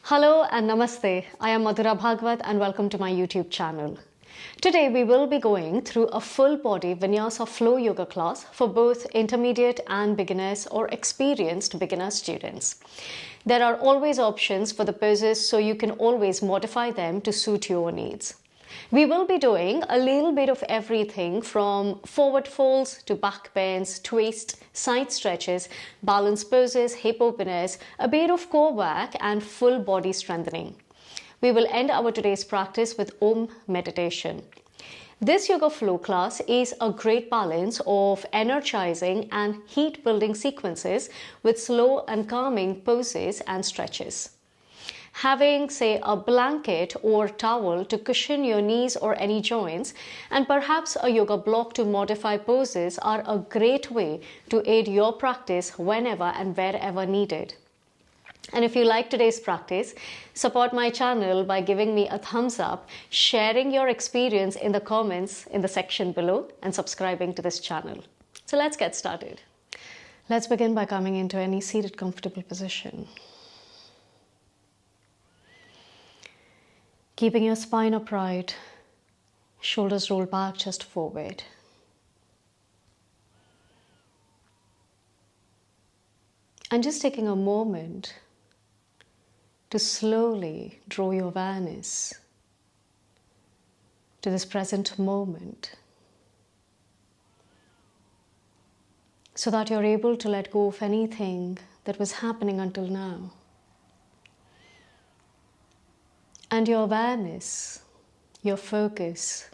Hello and Namaste. I am Madhura Bhagwat and welcome to my YouTube channel. Today we will be going through a full body Vinyasa Flow Yoga class for both intermediate and beginners or experienced beginner students. There are always options for the poses, so you can always modify them to suit your needs. We will be doing a little bit of everything from forward folds to back bends, twists, side stretches, balance poses, hip openers, a bit of core work and full body strengthening. We will end our today's practice with Om meditation. This yoga flow class is a great balance of energizing and heat building sequences with slow and calming poses and stretches. Having, say, a blanket or towel to cushion your knees or any joints, and perhaps a yoga block to modify poses are a great way to aid your practice whenever and wherever needed. And if you like today's practice, support my channel by giving me a thumbs up, sharing your experience in the comments in the section below, and subscribing to this channel. So let's get started. Let's begin by coming into any seated comfortable position. Keeping your spine upright, shoulders rolled back, chest forward. And just taking a moment to slowly draw your awareness to this present moment so that you're able to let go of anything that was happening until now. And your awareness, your focus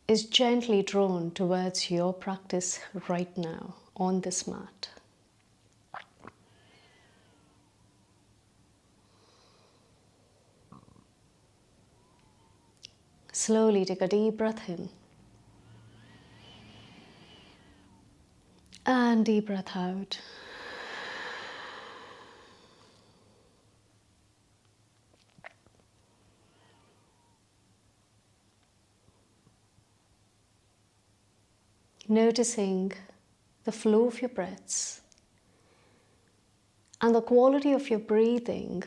is gently drawn towards your practice right now on this mat. Slowly take a deep breath in and deep breath out. Noticing the flow of your breaths and the quality of your breathing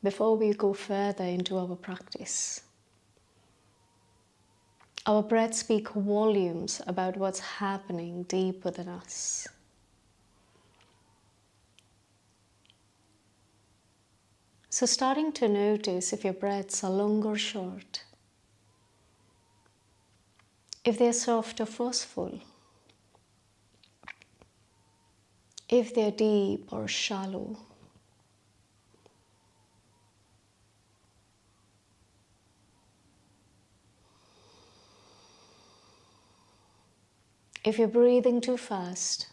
before we go further into our practice. Our breaths speak volumes about what's happening deep within us. So starting to notice if your breaths are long or short, if they're soft or forceful, if they're deep or shallow. If you're breathing too fast,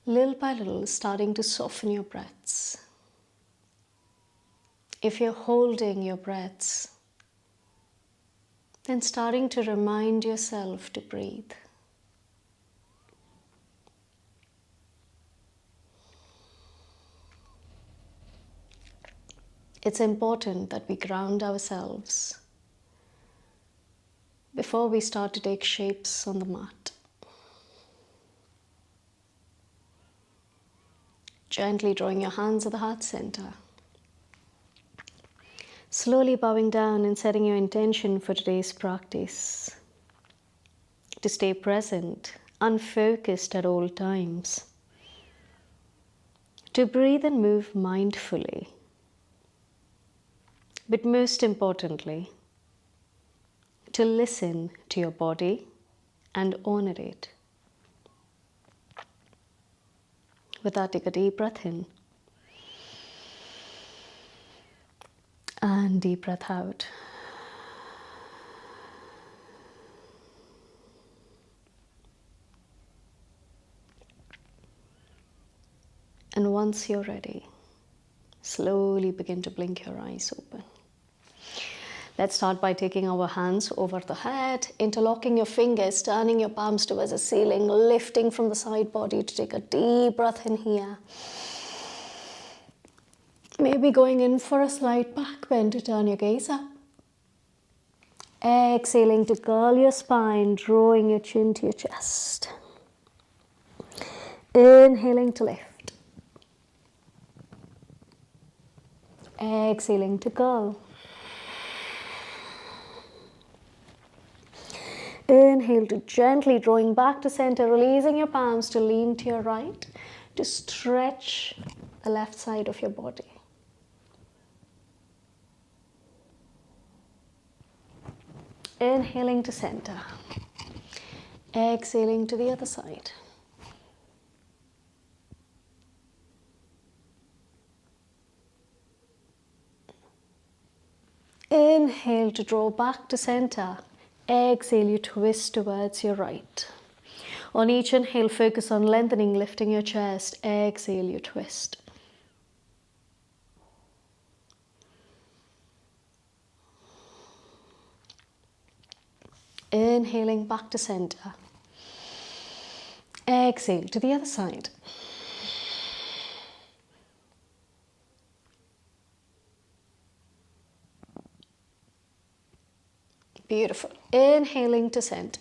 little by little starting to soften your breaths. If you're holding your breaths, then starting to remind yourself to breathe. It's important that we ground ourselves before we start to take shapes on the mat. Gently drawing your hands at the heart center. Slowly bowing down and setting your intention for today's practice. To stay present, unfocused at all times. To breathe and move mindfully. But most importantly, to listen to your body and honor it. With that, take a deep breath in. And deep breath out. And once you're ready, slowly begin to blink your eyes open. Let's start by taking our hands over the head, interlocking your fingers, turning your palms towards the ceiling, lifting from the side body to take a deep breath in here. Maybe going in for a slight back bend to turn your gaze up. Exhaling to curl your spine, drawing your chin to your chest. Inhaling to lift. Exhaling to curl. Inhale to gently drawing back to center, releasing your palms to lean to your right, to stretch the left side of your body. Inhaling to center. Exhaling to the other side. Inhale to draw back to center. Exhale, you twist towards your right. On each inhale, focus on lengthening, lifting your chest. Exhale, you twist. Inhaling back to center. Exhale to the other side. Beautiful. Inhaling to center.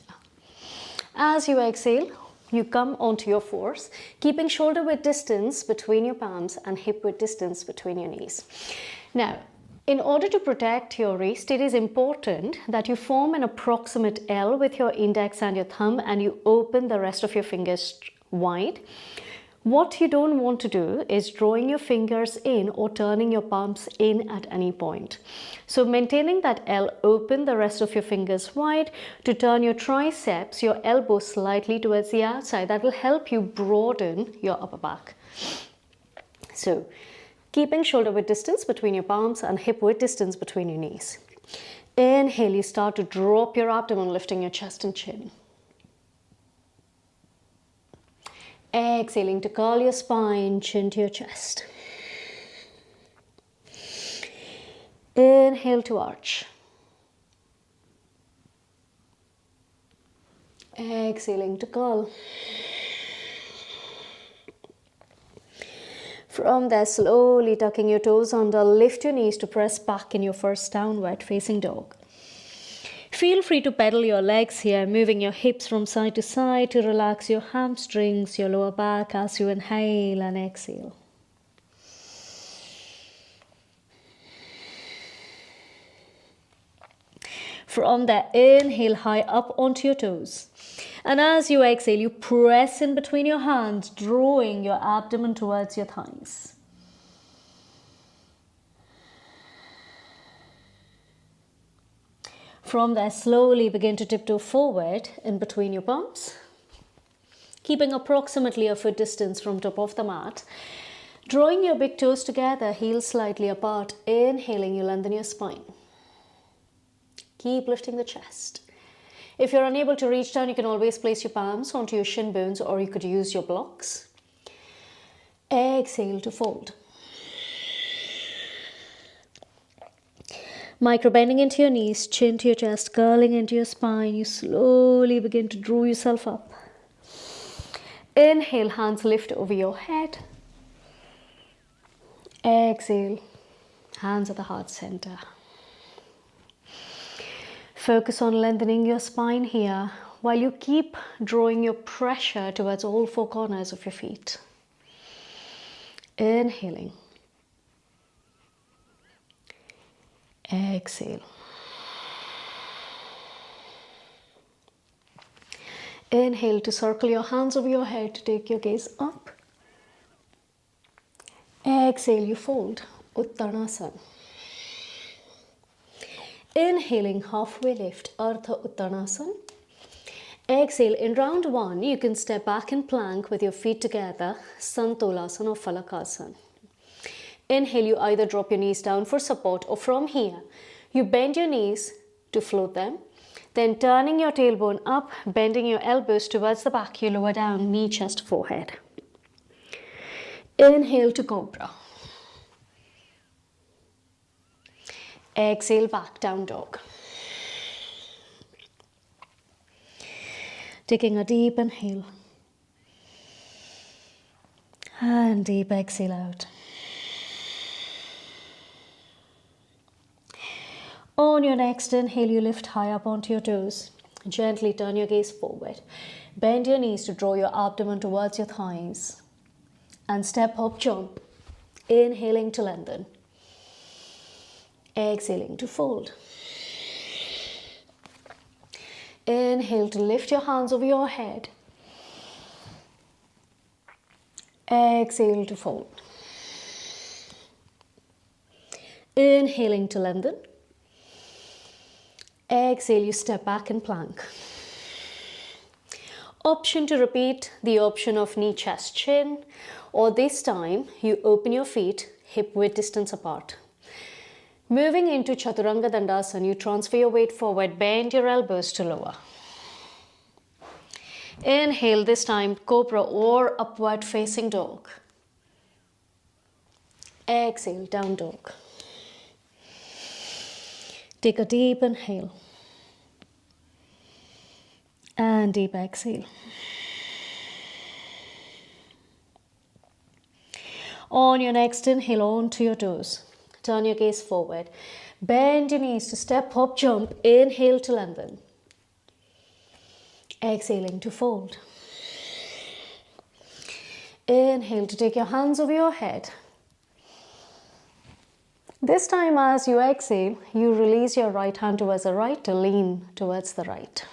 As you exhale, you come onto your fours, keeping shoulder width distance between your palms and hip width distance between your knees. Now, in order to protect your wrist, it is important that you form an approximate L with your index and your thumb, and you open the rest of your fingers wide. What you don't want to do is drawing your fingers in or turning your palms in at any point. So maintaining that L, open the rest of your fingers wide to turn your triceps, your elbows slightly towards the outside. That will help you broaden your upper back. So keeping shoulder width distance between your palms and hip width distance between your knees. Inhale, you start to drop your abdomen, lifting your chest and chin. Exhaling to curl your spine, chin to your chest. Inhale to arch. Exhaling to curl. From there, slowly tucking your toes under, lift your knees to press back in your first downward facing dog. Feel free to pedal your legs here, moving your hips from side to side to relax your hamstrings, your lower back as you inhale and exhale. From there, inhale high up onto your toes. And as you exhale, you press in between your hands, drawing your abdomen towards your thighs. From there, slowly begin to tiptoe forward in between your palms, keeping approximately a foot distance from top of the mat. Drawing your big toes together, heels slightly apart. Inhaling, you lengthen your spine. Keep lifting the chest. If you're unable to reach down, you can always place your palms onto your shin bones, or you could use your blocks. Exhale to fold. Micro bending into your knees, chin to your chest, curling into your spine. You slowly begin to draw yourself up. Inhale, hands lift over your head. Exhale, hands at the heart center. Focus on lengthening your spine here while you keep drawing your pressure towards all four corners of your feet. Inhaling. Exhale. Inhale to circle your hands over your head to take your gaze up. Exhale, you fold. Uttanasana. Inhaling, halfway lift. Ardha Uttanasana. Exhale, in round one, you can step back in plank with your feet together. Santolasana or Falakasana. Inhale, you either drop your knees down for support, or from here, you bend your knees to float them. Then turning your tailbone up, bending your elbows towards the back, you lower down, knee, chest, forehead. Inhale to Cobra. Exhale, back, down dog. Taking a deep inhale. And deep exhale out. On your next inhale, you lift high up onto your toes. Gently turn your gaze forward. Bend your knees to draw your abdomen towards your thighs. And step up, jump. Inhaling to lengthen. Exhaling to fold. Inhale to lift your hands over your head. Exhale to fold. Inhaling to lengthen. Exhale, you step back and plank. Option to repeat the option of knee, chest, chin, or this time you open your feet hip width distance apart. Moving into Chaturanga Dandasana, you transfer your weight forward, bend your elbows to lower. Inhale, this time cobra or upward facing dog. Exhale, down dog. Take a deep inhale and deep exhale. On your next inhale, onto your toes. Turn your gaze forward. Bend your knees to step, hop, jump. Inhale to lengthen. Exhaling to fold. Inhale to take your hands over your head. This time as you exhale, you release your right hand towards the right to lean towards the right.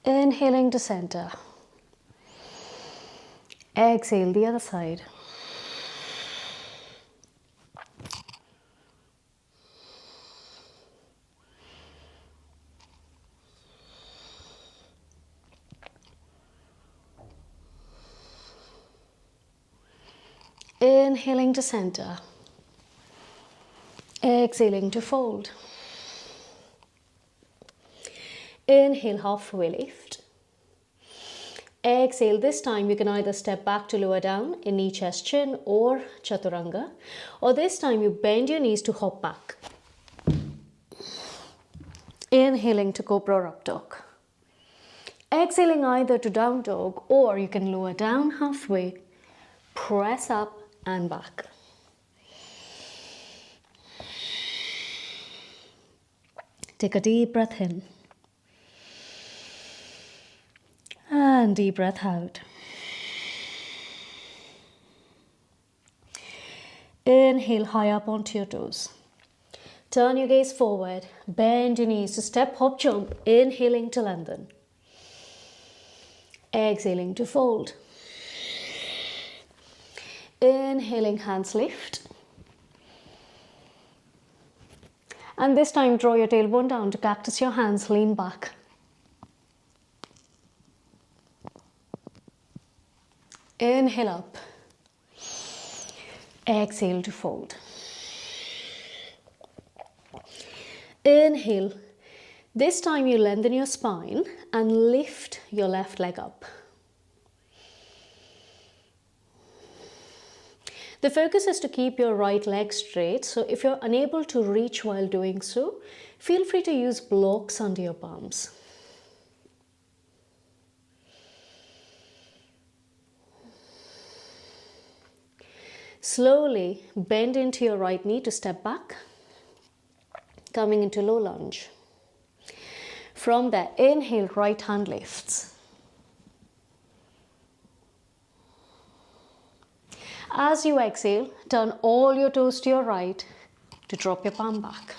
Inhaling to center. Exhale the other side. Inhaling to center. Exhaling to fold. Inhale, halfway lift. Exhale, this time you can either step back to lower down in knee, chest, chin or Chaturanga, or this time you bend your knees to hop back. Inhaling to cobra or up dog. Exhaling either to down dog or you can lower down halfway, press up and back. Take a deep breath in. And deep breath out. Inhale high up onto your toes. Turn your gaze forward. Bend your knees to step, hop, jump. Inhaling to lengthen. Exhaling to fold. Inhaling, hands lift. And this time draw your tailbone down to cactus your hands, lean back. Inhale up. Exhale to fold. Inhale. This time you lengthen your spine and lift your left leg up. The focus is to keep your right leg straight, so if you're unable to reach while doing so, feel free to use blocks under your palms. Slowly bend into your right knee to step back, coming into low lunge. From there, inhale, right hand lifts. As you exhale, turn all your toes to your right to drop your palm back.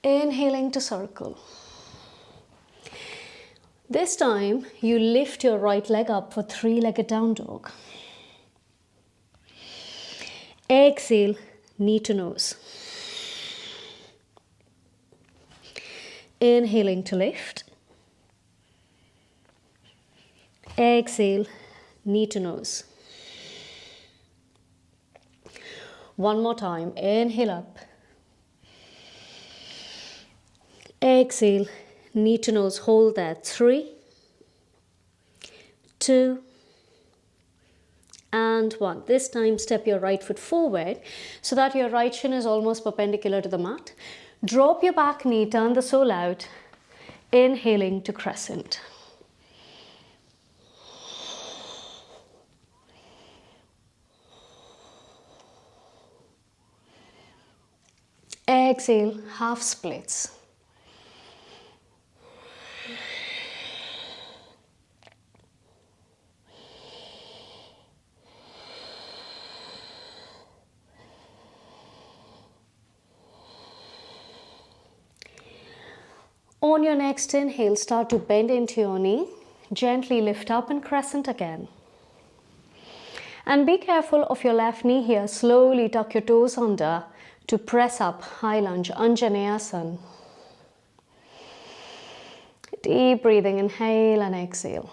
Inhaling to circle. This time, you lift your right leg up for three-legged down dog. Exhale, knee to nose. Inhaling to lift. Exhale, knee to nose. One more time, inhale up. Exhale, knee to nose, hold that. 3, 2, and 1. This time step your right foot forward so that your right shin is almost perpendicular to the mat. Drop your back knee, turn the sole out. Inhaling to crescent. Exhale, half splits. On your next inhale, start to bend into your knee. Gently lift up and crescent again. And be careful of your left knee here. Slowly tuck your toes under to press up, high lunge, Anjaneyasana. Deep breathing, inhale and exhale.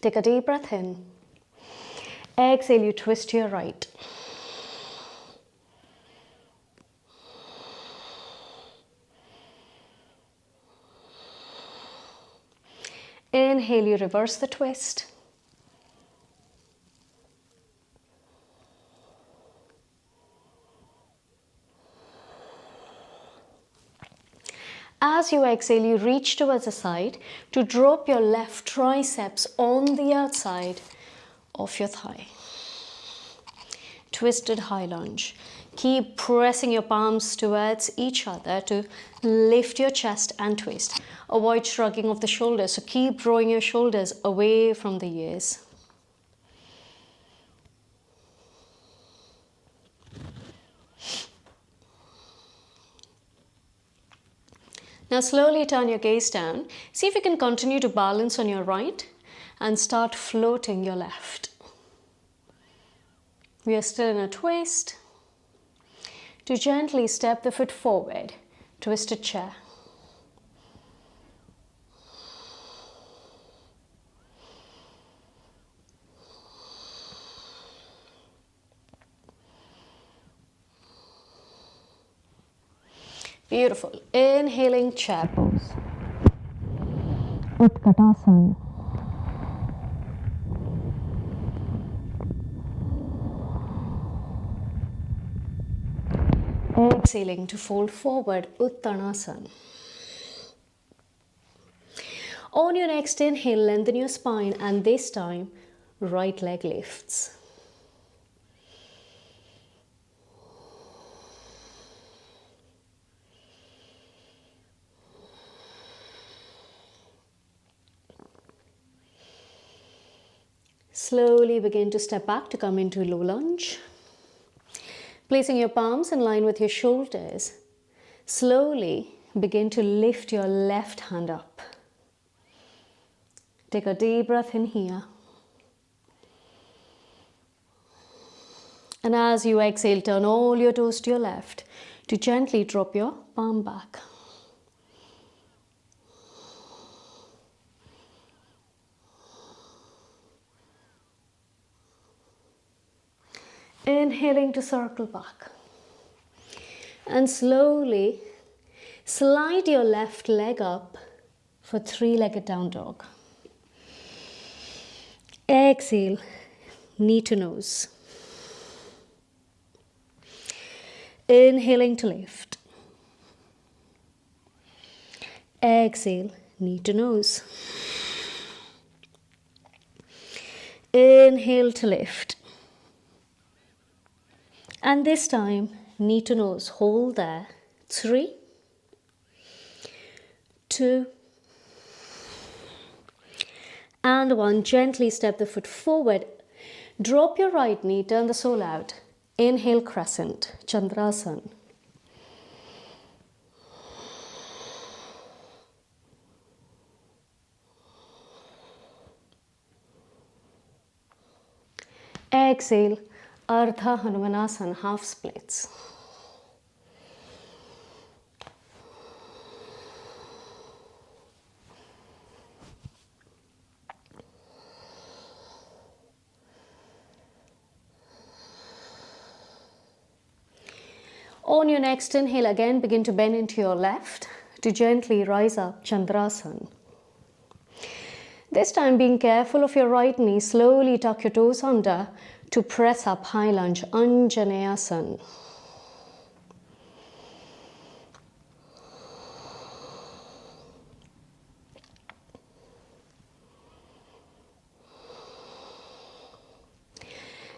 Take a deep breath in. Exhale, you twist to your right. Inhale, you reverse the twist. As you exhale, you reach towards the side to drop your left triceps on the outside of your thigh. Twisted high lunge. Keep pressing your palms towards each other to lift your chest and twist. Avoid shrugging of the shoulders, so keep drawing your shoulders away from the ears. Now slowly turn your gaze down. See if you can continue to balance on your right and start floating your left. We are still in a twist. To gently step the foot forward, twisted chair. Beautiful. Inhaling, chair pose. Utkatasana. Exhaling to fold forward, Uttanasana. On your next inhale, lengthen your spine, and this time, right leg lifts. Slowly begin to step back to come into low lunge. Placing your palms in line with your shoulders, slowly begin to lift your left hand up. Take a deep breath in here. And as you exhale, turn all your toes to your left to gently drop your palm back. Inhaling to circle back. And slowly slide your left leg up for three-legged down dog. Exhale, knee to nose. Inhaling to lift. Exhale, knee to nose. Inhale to lift. And this time, knee to nose, hold there. 3, 2, and 1. Gently step the foot forward. Drop your right knee, turn the sole out. Inhale, crescent, Chandrasana. Exhale, Ardha Hanumanasana, half splits. On your next inhale, again begin to bend into your left to gently rise up, Chandrasana. This time, being careful of your right knee, slowly tuck your toes under to press up, high lunge, Anjaneyasana.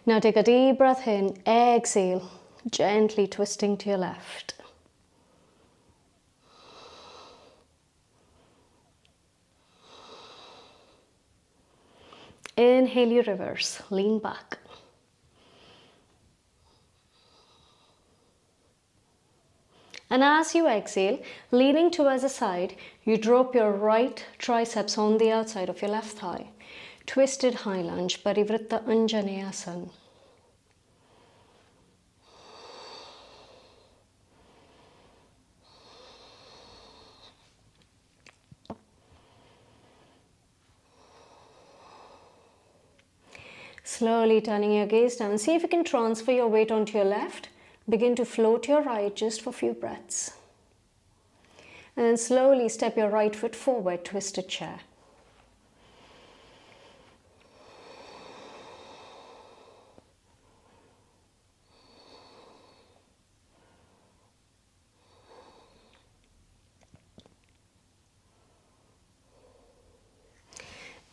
Now take a deep breath in, exhale, gently twisting to your left. Inhale, you reverse, lean back. And as you exhale, leaning towards the side, you drop your right triceps on the outside of your left thigh. Twisted high lunge, Parivrtta Anjaneyasana. Slowly turning your gaze down, see if you can transfer your weight onto your left. Begin to float your right just for a few breaths. And then slowly step your right foot forward, twisted chair.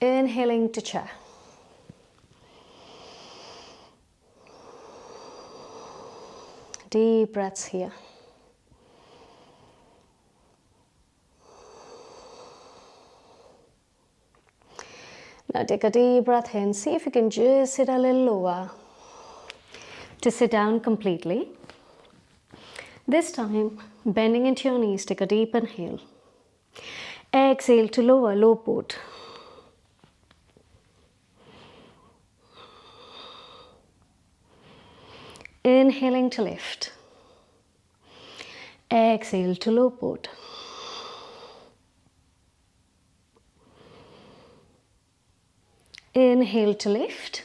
Inhaling to chair. Deep breaths here. Now take a deep breath in. See if you can just sit a little lower to sit down completely. This time, bending into your knees, take a deep inhale. Exhale to lower, low boat. Inhaling to lift. Exhale to low boat. Inhale to lift.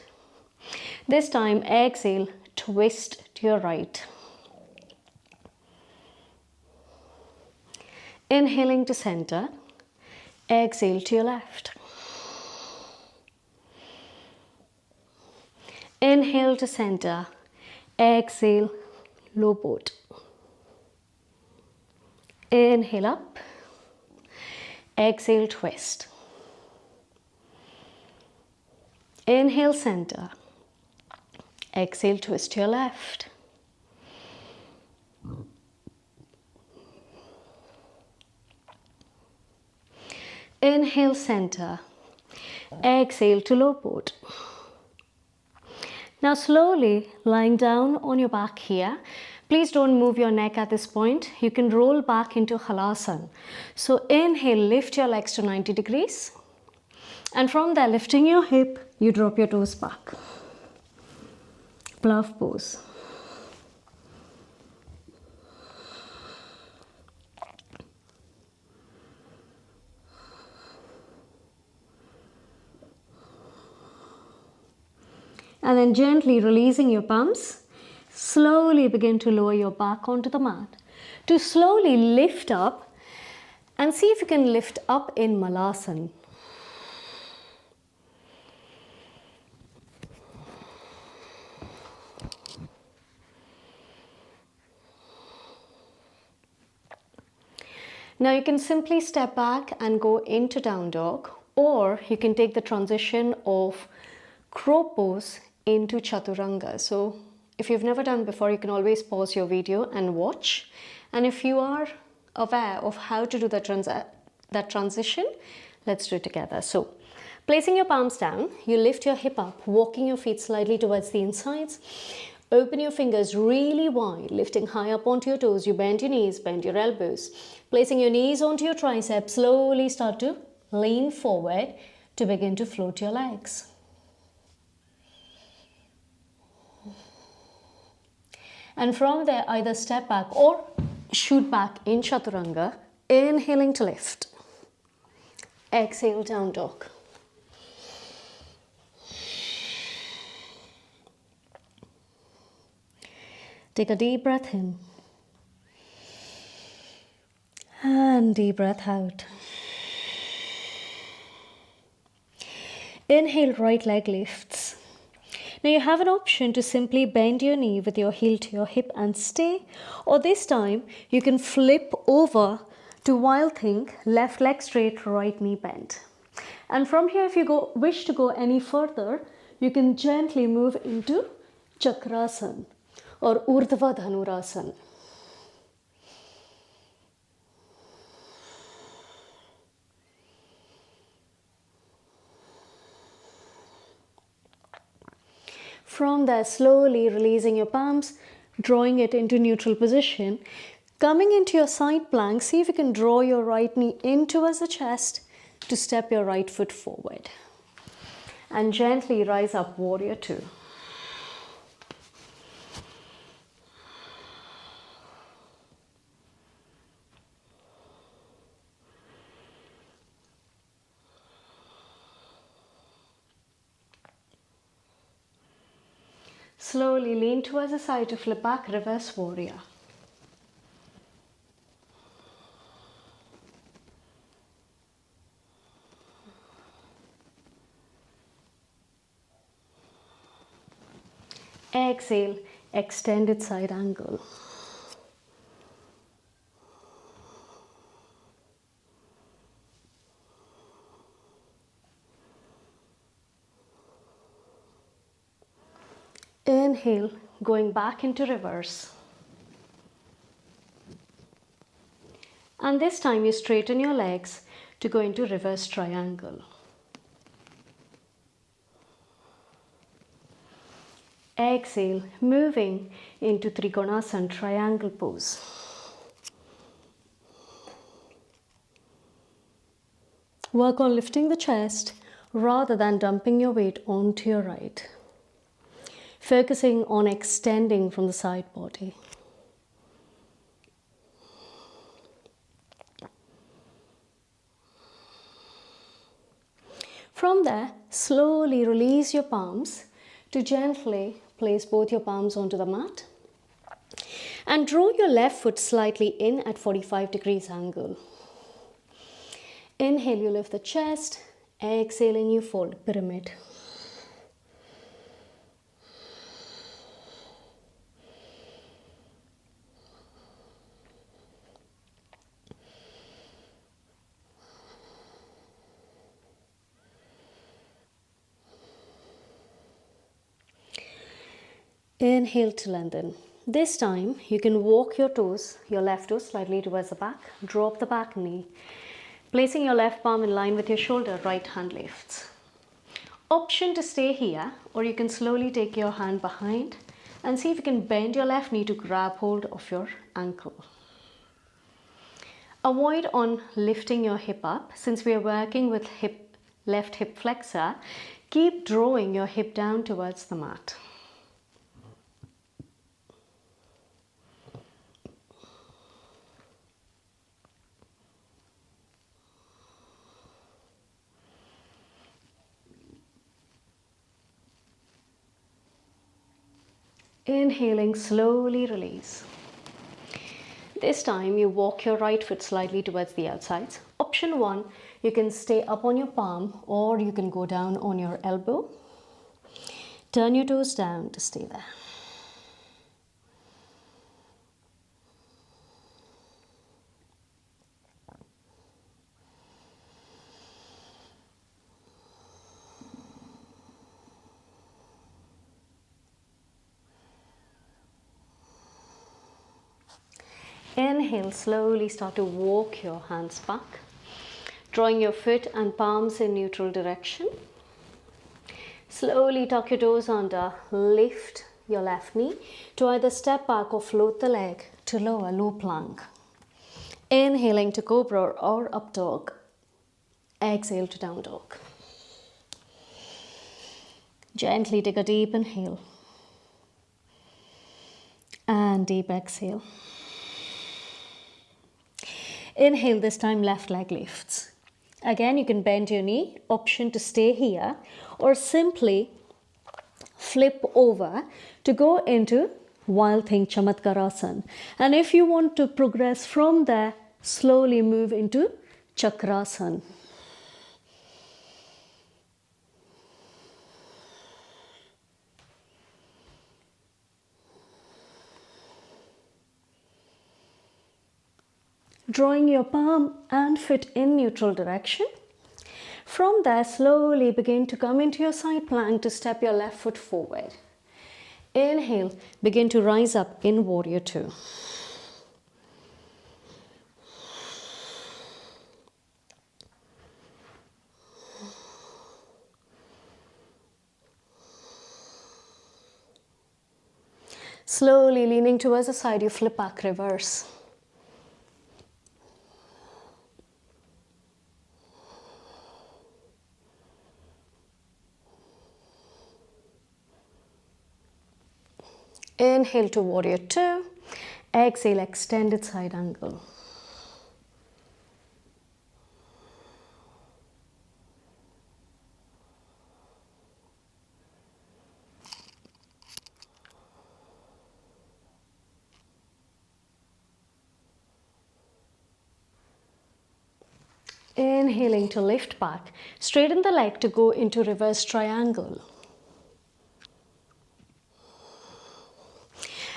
This time exhale, twist to your right. Inhaling to center. Exhale to your left. Inhale to center. Exhale, low boat. Inhale up. Exhale, twist. Inhale, center. Exhale, twist to your left. Inhale, center. Exhale to low boat. Now slowly lying down on your back here. Please don't move your neck at this point. You can roll back into Halasana. So inhale, lift your legs to 90 degrees. And from there, lifting your hip, you drop your toes back. Plough pose. And then gently releasing your palms, slowly begin to lower your back onto the mat. To slowly lift up and see if you can lift up in Malasana. Now you can simply step back and go into down dog, or you can take the transition of crow pose into Chaturanga. So if you've never done before, you can always pause your video and watch. And if you are aware of how to do that transition, let's do it together. So placing your palms down, you lift your hip up, walking your feet slightly towards the insides. Open your fingers really wide, lifting high up onto your toes. You bend your knees, bend your elbows. Placing your knees onto your triceps, slowly start to lean forward to begin to float your legs. And from there, either step back or shoot back in Chaturanga, inhaling to lift. Exhale, down dog. Take a deep breath in. And deep breath out. Inhale, right leg lifts. Now you have an option to simply bend your knee with your heel to your hip and stay, or this time you can flip over to wild thing, left leg straight, right knee bent. And from here, if you wish to go any further, you can gently move into Chakrasana or Urdhva Dhanurasana. From there, slowly releasing your palms, drawing it into neutral position. Coming into your side plank, see if you can draw your right knee in towards the chest to step your right foot forward. And gently rise up, warrior two. Slowly lean towards the side to flip back, reverse warrior. Exhale, extended side angle. Inhale, going back into reverse. And this time you straighten your legs to go into reverse triangle. Exhale, moving into Trikonasana, triangle pose. Work on lifting the chest rather than dumping your weight onto your right. Focusing on extending from the side body. From there, slowly release your palms to gently place both your palms onto the mat and draw your left foot slightly in at 45 degrees angle. Inhale, you lift the chest. Exhaling, you fold pyramid. Inhale to lengthen. This time you can walk your toes, your left toes slightly towards the back, drop the back knee. Placing your left palm in line with your shoulder, right hand lifts. Option to stay here, or you can slowly take your hand behind and see if you can bend your left knee to grab hold of your ankle. Avoid on lifting your hip up. Since we are working with left hip flexor, keep drawing your hip down towards the mat. Inhaling, slowly release. This time you walk your right foot slightly towards the outsides. Option 1, you can stay up on your palm or you can go down on your elbow. Turn your toes down to stay there. Inhale, slowly start to walk your hands back, drawing your foot and palms in neutral direction. Slowly tuck your toes under, lift your left knee to either step back or float the leg to low plank. Inhaling to cobra or up dog. Exhale to down dog. Gently take a deep inhale and deep exhale. Inhale, this time left leg lifts. Again, you can bend your knee, option to stay here, or simply flip over to go into Wild Thing Chamatkarasana. And if you want to progress from there, slowly move into Chakrasana. Drawing your palm and foot in neutral direction. From there, slowly begin to come into your side plank to step your left foot forward. Inhale, begin to rise up in Warrior Two. Slowly leaning towards the side, you flip back, reverse. Inhale to Warrior Two. Exhale, extended side angle. Inhaling to lift back, straighten the leg to go into reverse triangle.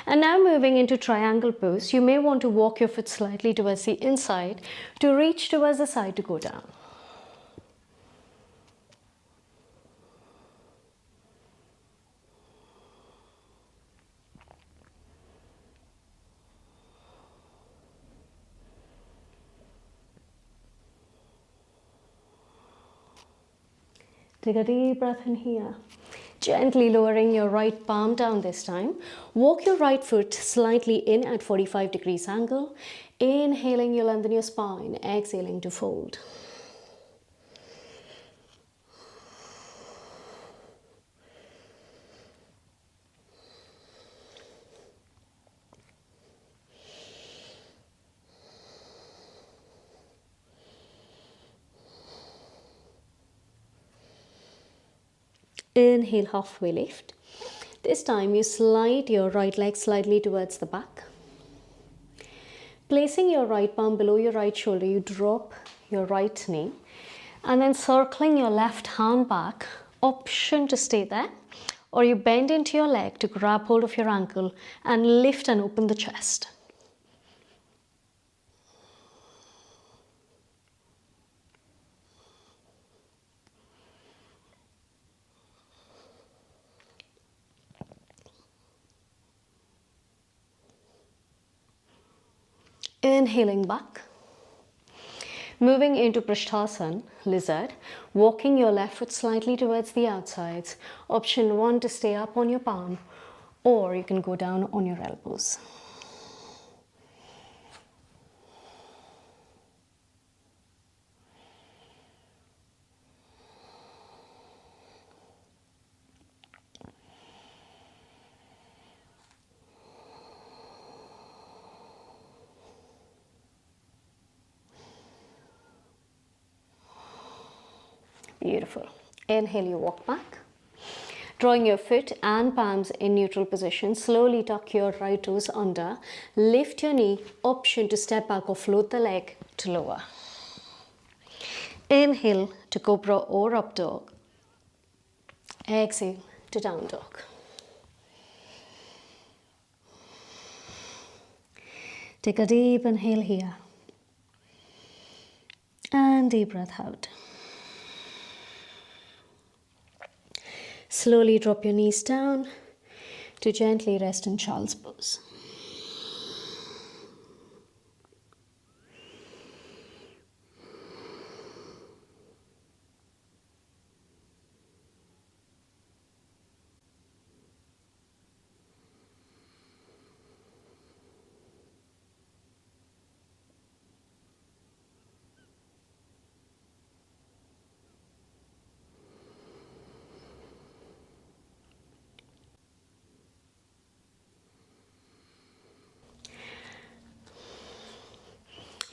And now moving into triangle pose, you may want to walk your foot slightly towards the inside to reach towards the side to go down. Take a deep breath in here. Gently lowering your right palm down this time. Walk your right foot slightly in at 45 degrees angle. Inhaling, you lengthen your spine. Exhaling to fold. Inhale, halfway lift. This time you slide your right leg slightly towards the back. Placing your right palm below your right shoulder, you drop your right knee and then circling your left hand back, option to stay there, or you bend into your leg to grab hold of your ankle and lift and open the chest. Inhaling back. Moving into Prishthasana, lizard, walking your left foot slightly towards the outsides. Option 1 to stay up on your palm, or you can go down on your elbows. Beautiful. Inhale, you walk back. Drawing your foot and palms in neutral position, slowly tuck your right toes under. Lift your knee, option to step back or float the leg to lower. Inhale to Cobra or Up Dog. Exhale to Down Dog. Take a deep inhale here. And deep breath out. Slowly drop your knees down to gently rest in child's pose.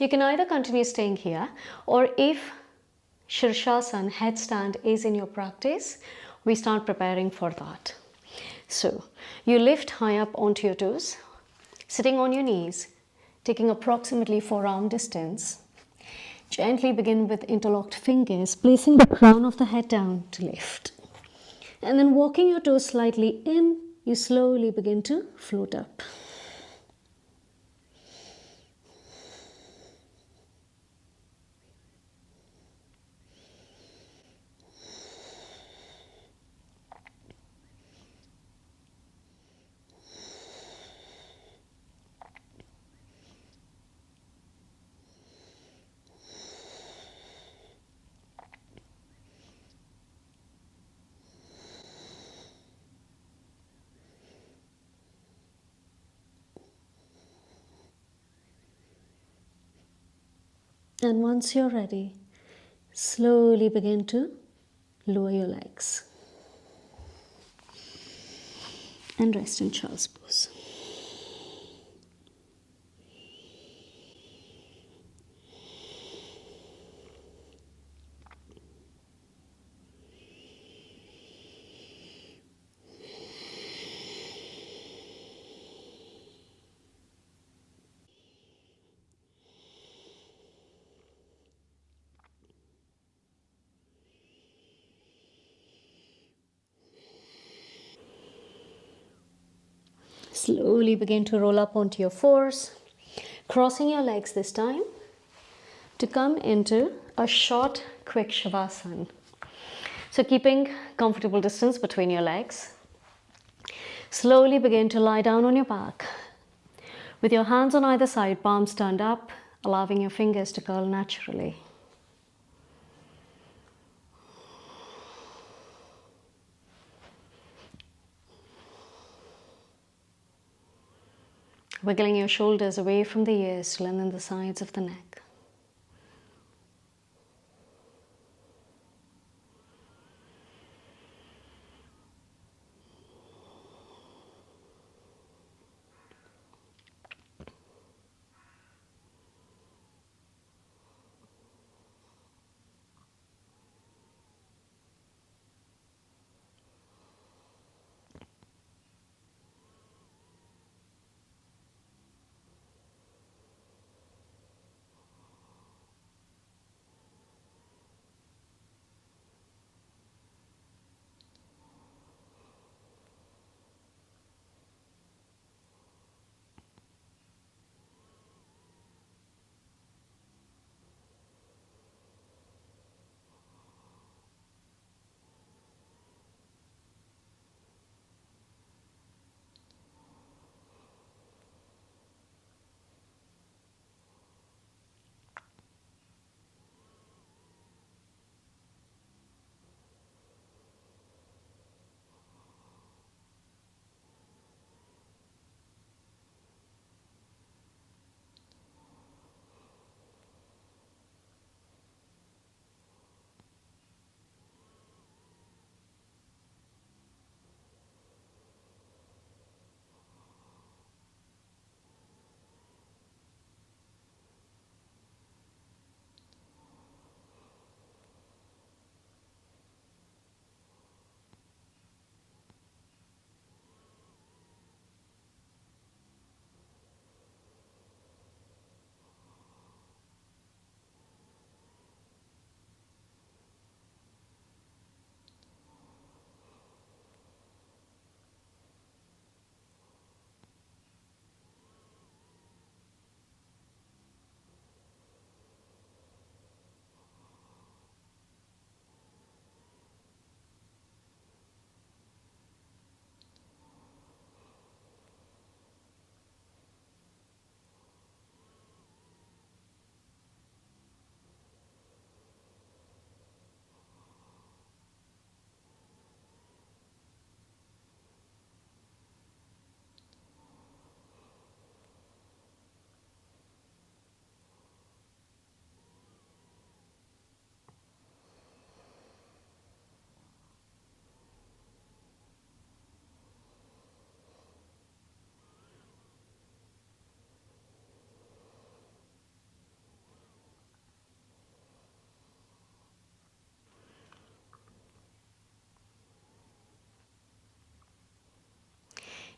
You can either continue staying here, or if Shirshasana, headstand, is in your practice, we start preparing for that. So you lift high up onto your toes, sitting on your knees, taking approximately forearm distance. Gently begin with interlocked fingers, placing the crown of the head down to lift. And then walking your toes slightly in, you slowly begin to float up. And once you're ready, slowly begin to lower your legs and rest in child's pose. Slowly begin to roll up onto your fours, crossing your legs this time to come into a short, quick Shavasana. So keeping comfortable distance between your legs, slowly begin to lie down on your back. With your hands on either side, palms turned up, allowing your fingers to curl naturally. Wiggling your shoulders away from the ears to lengthen the sides of the neck.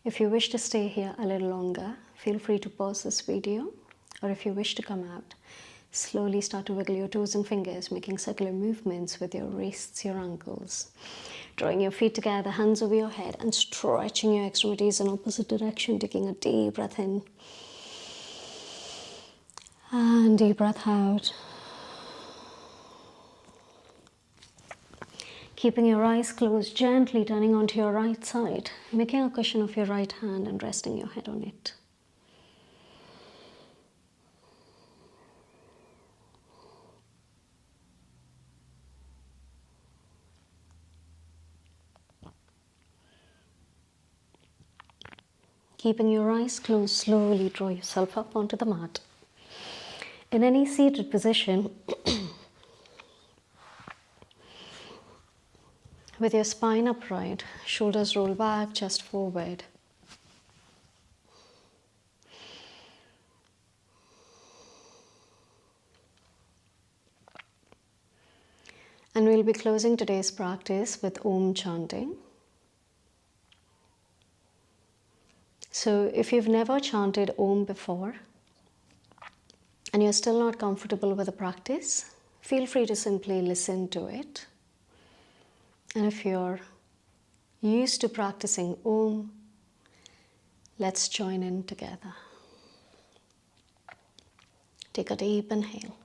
If you wish to stay here a little longer, feel free to pause this video, or if you wish to come out, slowly start to wiggle your toes and fingers, making circular movements with your wrists, your ankles. Drawing your feet together, hands over your head, and stretching your extremities in opposite direction, taking a deep breath in. And deep breath out. Keeping your eyes closed, gently turning onto your right side, making a cushion of your right hand and resting your head on it. Keeping your eyes closed, slowly draw yourself up onto the mat. In any seated position, with your spine upright, shoulders roll back, chest forward. And we'll be closing today's practice with Om chanting. So if you've never chanted Om before and you're still not comfortable with the practice, feel free to simply listen to it. And if you're used to practicing Om, let's join in together. Take a deep inhale.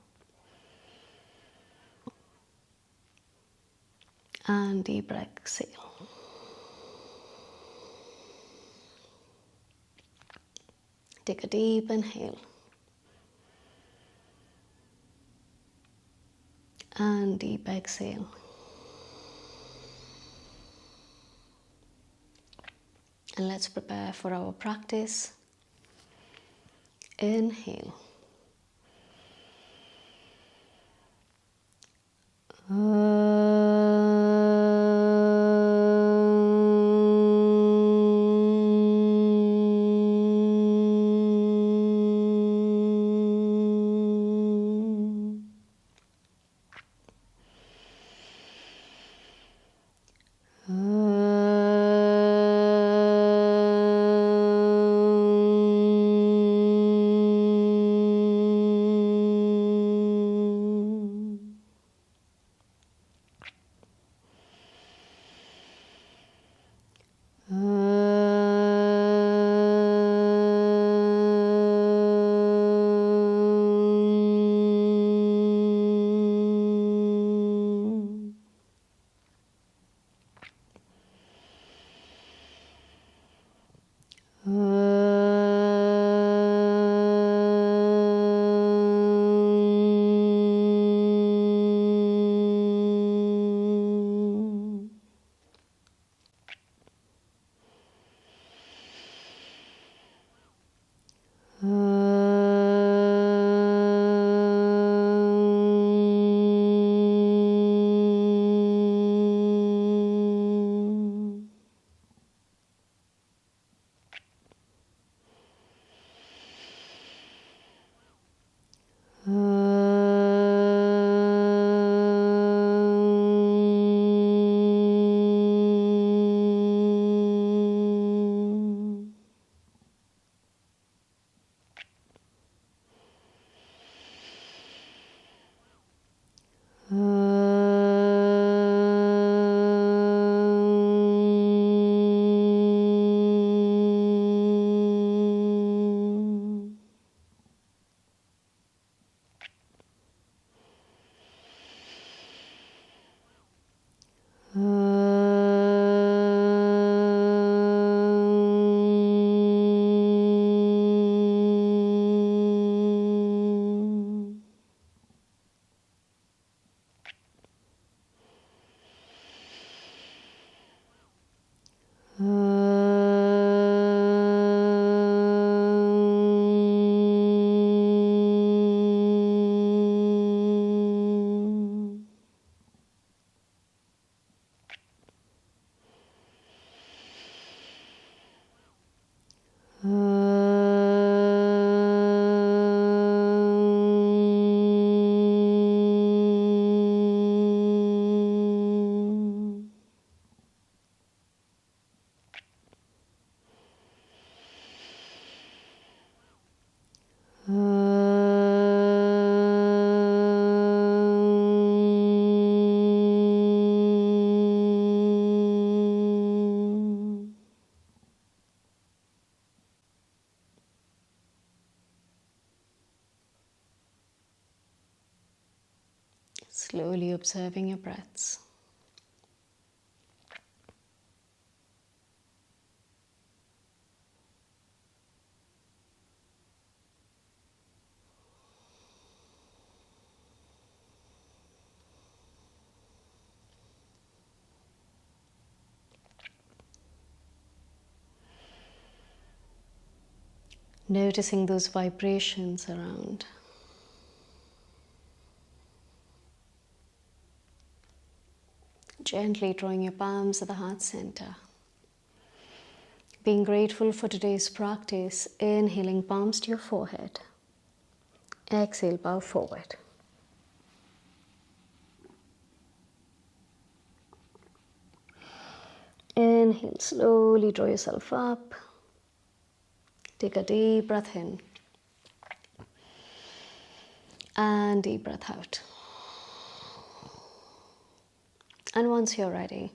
And deep exhale. Take a deep inhale. And deep exhale. And let's prepare for our practice. Inhale. Slowly observing your breaths. Noticing those vibrations around. Gently drawing your palms at the heart center. Being grateful for today's practice, inhaling palms to your forehead. Exhale, bow forward. Inhale, slowly draw yourself up. Take a deep breath in. And deep breath out. And once you're ready,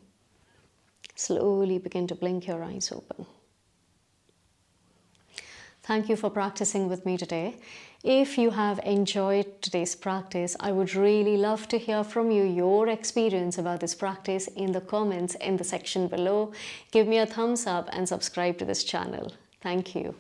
slowly begin to blink your eyes open. Thank you for practicing with me today. If you have enjoyed today's practice, I would really love to hear from you your experience about this practice in the comments in the section below. Give me a thumbs up and subscribe to this channel. Thank you.